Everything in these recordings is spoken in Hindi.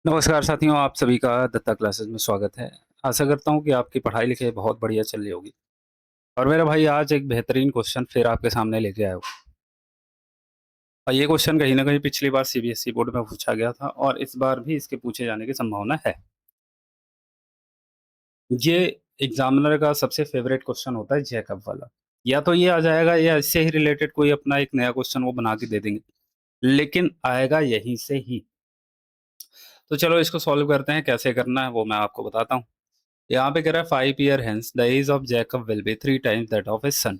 नमस्कार साथियों, आप सभी का दत्ता क्लासेस में स्वागत है। आशा करता हूँ कि आपकी पढ़ाई-लिखाई बहुत बढ़िया चल रही होगी। और मेरा भाई आज एक बेहतरीन क्वेश्चन फिर आपके सामने लेके आया हूँ। और ये क्वेश्चन कहीं न कहीं पिछली बार सीबीएसई बोर्ड में पूछा गया था और इस बार भी इसके पूछे जाने की संभावना है। ये एग्ज़ामिनर का सबसे फ़ेवरेट क्वेश्चन होता है जैकब वाला। या तो ये आ जाएगा या इससे ही रिलेटेड कोई अपना एक नया क्वेश्चन वो बना के दे देंगे, लेकिन आएगा यहीं से ही। तो चलो इसको सॉल्व करते हैं, कैसे करना है वो मैं आपको बताता हूँ। यहाँ पे कह रहा है 5 year hence the age of Jacob will be 3 times that of his son.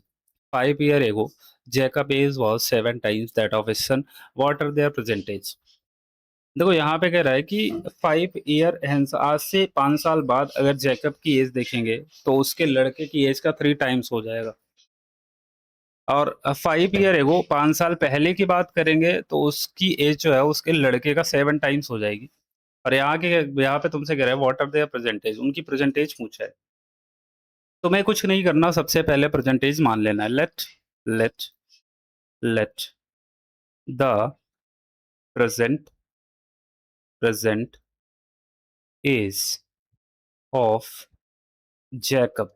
5 year ago Jacob age was 7 times that of his son. What are their present age? देखो यहाँ पे कह रहा है कि 5 ईयर हेंस आज से 5 साल बाद अगर जैकब की एज देखेंगे तो उसके लड़के की एज का 3 टाइम्स हो जाएगा। और 5 ईयर एगो 5 साल पहले की बात करेंगे तो उसकी एज जो है उसके लड़के का 7 टाइम्स हो जाएगी। और यहाँ पे तुमसे कह रहा है व्हाट आर देयर प्रेजेंटेज, उनकी प्रेजेंटेज पूछा है। तुम्हें कुछ नहीं करना, सबसे पहले परसेंटेज मान लेना है। Let let the present present age of Jacob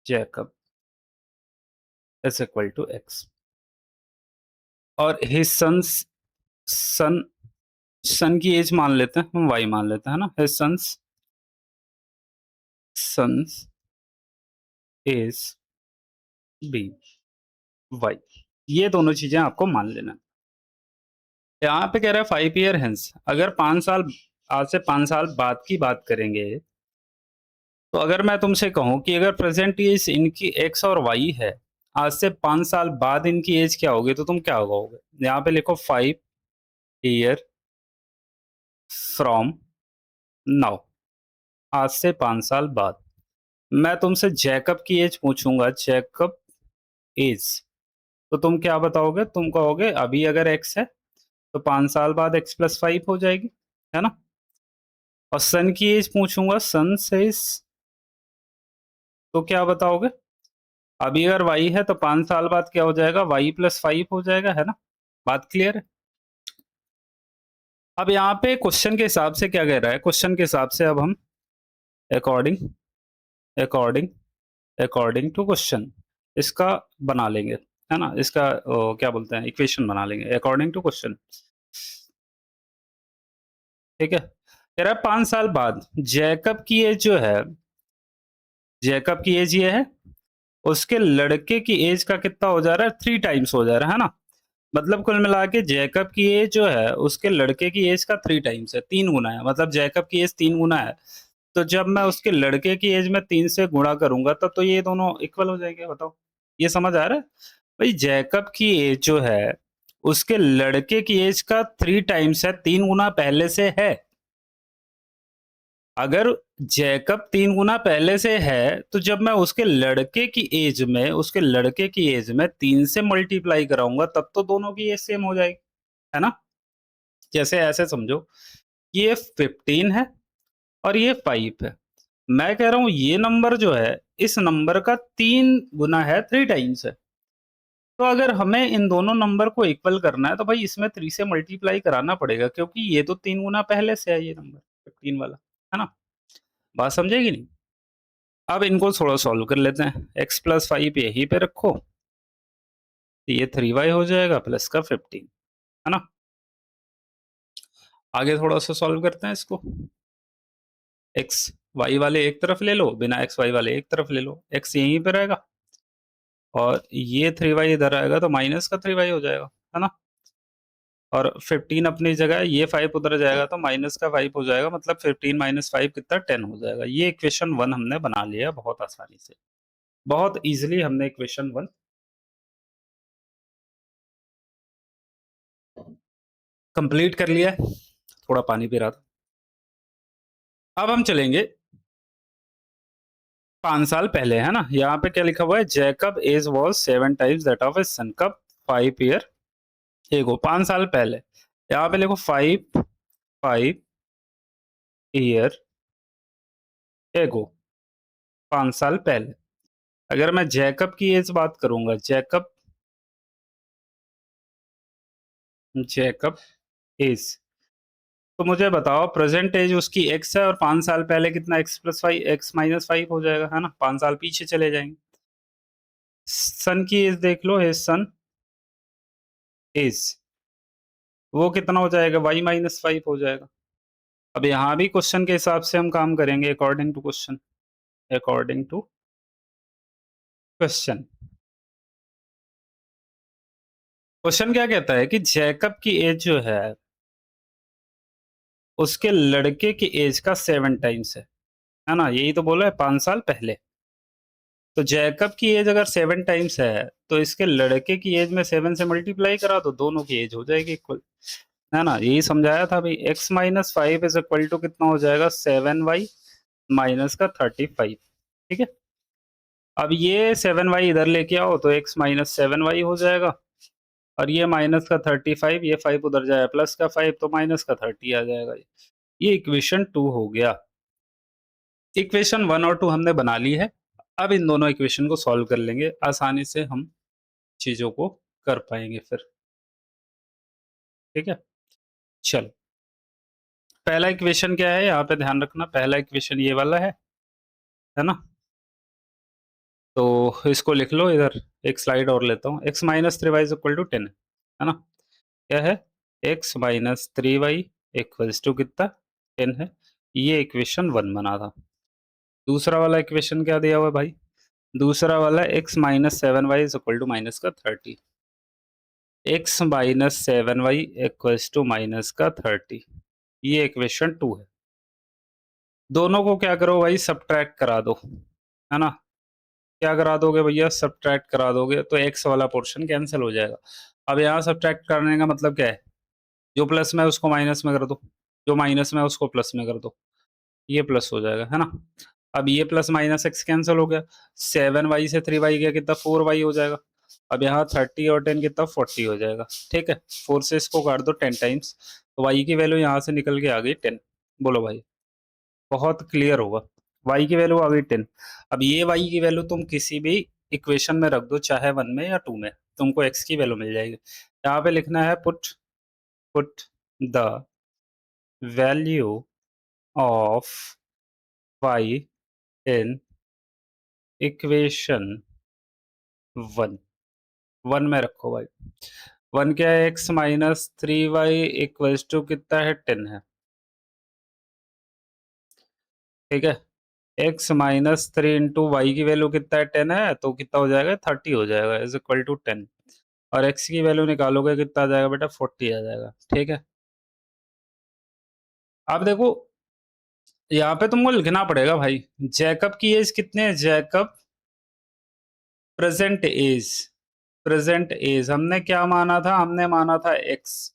Jacob is equal to x. और हिज सन सन की एज मान लेते हैं, हम वाई मान लेते हैं ना। His son's age be y, ये दोनों चीजें आपको मान लेना है। यहाँ पे कह रहा है 5 ईयर हेंस, अगर 5 साल आज से 5 साल बाद की बात करेंगे तो अगर मैं तुमसे कहूँ कि अगर प्रेजेंट एज इनकी एक्स और वाई है, आज से 5 साल बाद इनकी एज क्या होगी, तो तुम क्या होगे? यहाँ पे लिखो 5 ईयर फ्रॉम नाउ, आज से 5 साल बाद। मैं तुमसे जैकब की एज पूछूंगा, जैकब एज, तो तुम क्या बताओगे? तुम कहोगे अभी अगर एक्स है तो 5 साल बाद एक्स प्लस 5 हो जाएगी, है ना। और सन की एज पूछूंगा, सन सेज, तो क्या बताओगे? अभी अगर y है तो 5 साल बाद क्या हो जाएगा? y प्लस 5 हो जाएगा, है ना। बात क्लियर है? अब यहाँ पे क्वेश्चन के हिसाब से क्या कह रहा है, क्वेश्चन के हिसाब से अब हम according according according to question इसका बना लेंगे, है ना। इसका क्या बोलते हैं, इक्वेशन बना लेंगे अकॉर्डिंग टू क्वेश्चन। ठीक है, कह रहा है 5 साल बाद जैकब की एज जो है, जैकब की एज ये है, उसके लड़के की एज का कितना हो जा रहा है? 3 टाइम्स हो जा रहा है ना। मतलब कुल मिला के जैकब की एज जो है उसके लड़के की एज का 3 टाइम्स है, 3 गुना है। मतलब जैकब की एज 3 गुना है, तो जब मैं उसके लड़के की एज में 3 से गुणा करूंगा तब तो ये दोनों इक्वल हो जाएंगे। बताओ, ये समझ आ रहा है? भाई जैकब की एज जो है उसके लड़के की एज का 3 टाइम्स है, 3 गुना पहले से है। अगर जैकब 3 गुना पहले से है तो जब मैं उसके लड़के की एज में, उसके लड़के की एज में 3 से मल्टीप्लाई कराऊंगा तब तो दोनों की एज सेम हो जाएगी, है ना। जैसे ऐसे समझो, ये 15 है और ये 5 है। मैं कह रहा हूं ये नंबर जो है इस नंबर का 3 गुना है, 3 टाइम्स है। तो अगर हमें इन दोनों नंबर को इक्वल करना है तो भाई इसमें 3 से मल्टीप्लाई कराना पड़ेगा, क्योंकि ये तो 3 गुना पहले से है ये नंबर 15 वाला, है ना। बात समझेगी नहीं? अब इनको थोड़ा सॉल्व कर लेते हैं। x प्लस 5 यहीं पे रखो, तो ये 3y हो जाएगा प्लस का 15, है ना। आगे थोड़ा सा सॉल्व करते हैं इसको। x y वाले एक तरफ ले लो, बिना x y वाले एक तरफ ले लो, x यहीं पे रहेगा और ये 3y इधर आएगा तो माइनस का 3y हो जाएगा, है ना। और 15 अपनी जगह है, ये 5 उधर जाएगा तो माइनस का 5 हो जाएगा। मतलब 15 माइनस 5 कितना? 10 हो जाएगा। ये इक्वेशन 1 हमने बना लिया बहुत आसानी से, बहुत इजीली हमने इक्वेशन 1 कंप्लीट कर लिया है। थोड़ा पानी पी रहा था। अब हम चलेंगे 5 साल पहले, है ना। यहाँ पे क्या लिखा हुआ है? Jacob age was 7 times that of his son. कब? 5 ईयर एगो, 5 साल पहले। यहाँ पे लिखो 5 ईयर एगो, 5 साल पहले। अगर मैं जैकब की एज बात करूंगा, जैकब जैकब एज तो मुझे बताओ प्रेजेंट एज उसकी x है और 5 साल पहले कितना x+5 हो जाएगा, है ना? 5 साल पीछे चले जाएंगे। सन की एज देख लो, हिज सन एज वो कितना हो जाएगा, y-5 हो जाएगा। अब यहाँ भी क्वेश्चन के हिसाब से हम काम करेंगे, according to question. According to question, question क्या कहता है कि जैकब की एज जो है उसके लड़के की एज का 7 टाइम्स है ना? यही तो बोला है 5 साल पहले। तो जैकब की एज अगर 7 टाइम्स है तो इसके लड़के की एज में 7 से मल्टीप्लाई करा दो, दोनों की एज हो जाएगी इक्वल, है ना? यही समझाया था भाई। x-5 इज इक्वल टू कितना हो जाएगा, 7y माइनस का 35। ठीक है, अब ये 7y इधर लेके आओ तो x-7y हो जाएगा, और ये माइनस का 35, ये 5 उधर जाए प्लस का 5 तो माइनस का 30 आ जाएगा। ये इक्वेशन 2 हो गया। इक्वेशन 1 और 2 हमने बना ली है। अब इन दोनों इक्वेशन को सॉल्व कर लेंगे, आसानी से हम चीजों को कर पाएंगे फिर। ठीक है, चलो पहला इक्वेशन क्या है, यहाँ पे ध्यान रखना, पहला इक्वेशन ये वाला है ना? तो इसको लिख लो इधर, एक स्लाइड और लेता हूँ। x-3y इज इक्वल टू 10 है ना? क्या है, x-3y इक्वल्स टू कितना, 10 है। ये इक्वेशन 1 बना था। दूसरा वाला इक्वेशन क्या दिया हुआ है भाई, दूसरा वाला x-7y is equal to minus का 30। x-7y इक्वल्स टू माइनस का 30, ये इक्वेशन 2 है। दोनों को क्या करो भाई, सब्ट्रैक्ट करा दो, है ना? क्या करा दोगे भैया, सब्ट्रैक्ट करा दोगे तो x वाला पोर्शन कैंसिल हो जाएगा। अब यहाँ सब्ट्रैक्ट करने का मतलब क्या है, जो प्लस में है उसको माइनस में कर दो, जो माइनस में है उसको प्लस में कर दो, ये प्लस हो जाएगा, है ना? अब ये प्लस माइनस x कैंसिल हो गया, 7y से 3y गया कितना, 4y हो जाएगा। अब यहाँ 30 और 10 कितना, 40 हो जाएगा। ठीक है, 4 से इसको काट दो 10 टाइम्स, तो y की वैल्यू यहाँ से निकल के आ गई 10। बोलो भाई, बहुत क्लियर होगा। y की वैल्यू आ गई 10। अब ये y की वैल्यू तुम किसी भी इक्वेशन में रख दो, चाहे 1 में या 2 में, तुमको x की वैल्यू मिल जाएगी। यहाँ पे लिखना है put the value of y in equation 1, 1 में रखो भाई। 1 क्या है, x-3y इक्वल्स टू कितना है, 10 है। ठीक है, x-3 इंटू वाई की वैल्यू कितना है, 10 है, तो कितना हो जाएगा, 30 हो जाएगा, इज इक्वल टू 10। और x की वैल्यू निकालोगे कितना आ जाएगा बेटा, 40 आ जाएगा। ठीक है, अब देखो यहाँ पे तुमको लिखना पड़ेगा भाई, जैकब की एज कितने है, Jacob present age, present age हमने क्या माना था, हमने माना था x,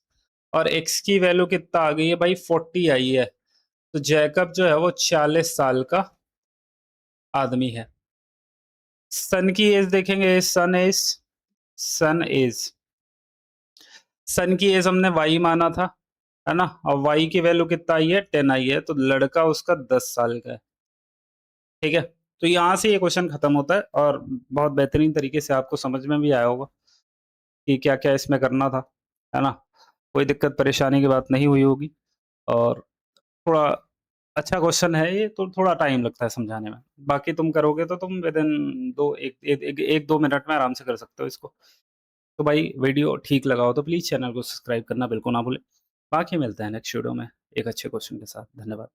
और x की वैल्यू कितना आ गई है भाई, 40 आई है। तो जैकब जो है वो 40 साल का आदमी है। सन की एज देखेंगे, सन की एज हमने y माना था, है ना? और y की वैल्यू कितना आई है, 10 आई है, तो लड़का उसका 10 साल का है। ठीक है, तो यहाँ से ये क्वेश्चन खत्म होता है, और बहुत बेहतरीन तरीके से आपको समझ में भी आया होगा कि क्या क्या इसमें करना था, है ना? कोई दिक्कत परेशानी की बात नहीं हुई होगी, और थोड़ा अच्छा क्वेश्चन है ये, तो थोड़ा टाइम लगता है समझाने में। बाकी तुम करोगे तो तुम विद इन एक दो मिनट में आराम से कर सकते हो इसको। तो भाई वीडियो ठीक लगा हो तो प्लीज़ चैनल को सब्सक्राइब करना बिल्कुल ना भूलें। बाकी मिलते हैं नेक्स्ट वीडियो में एक अच्छे क्वेश्चन के साथ। धन्यवाद।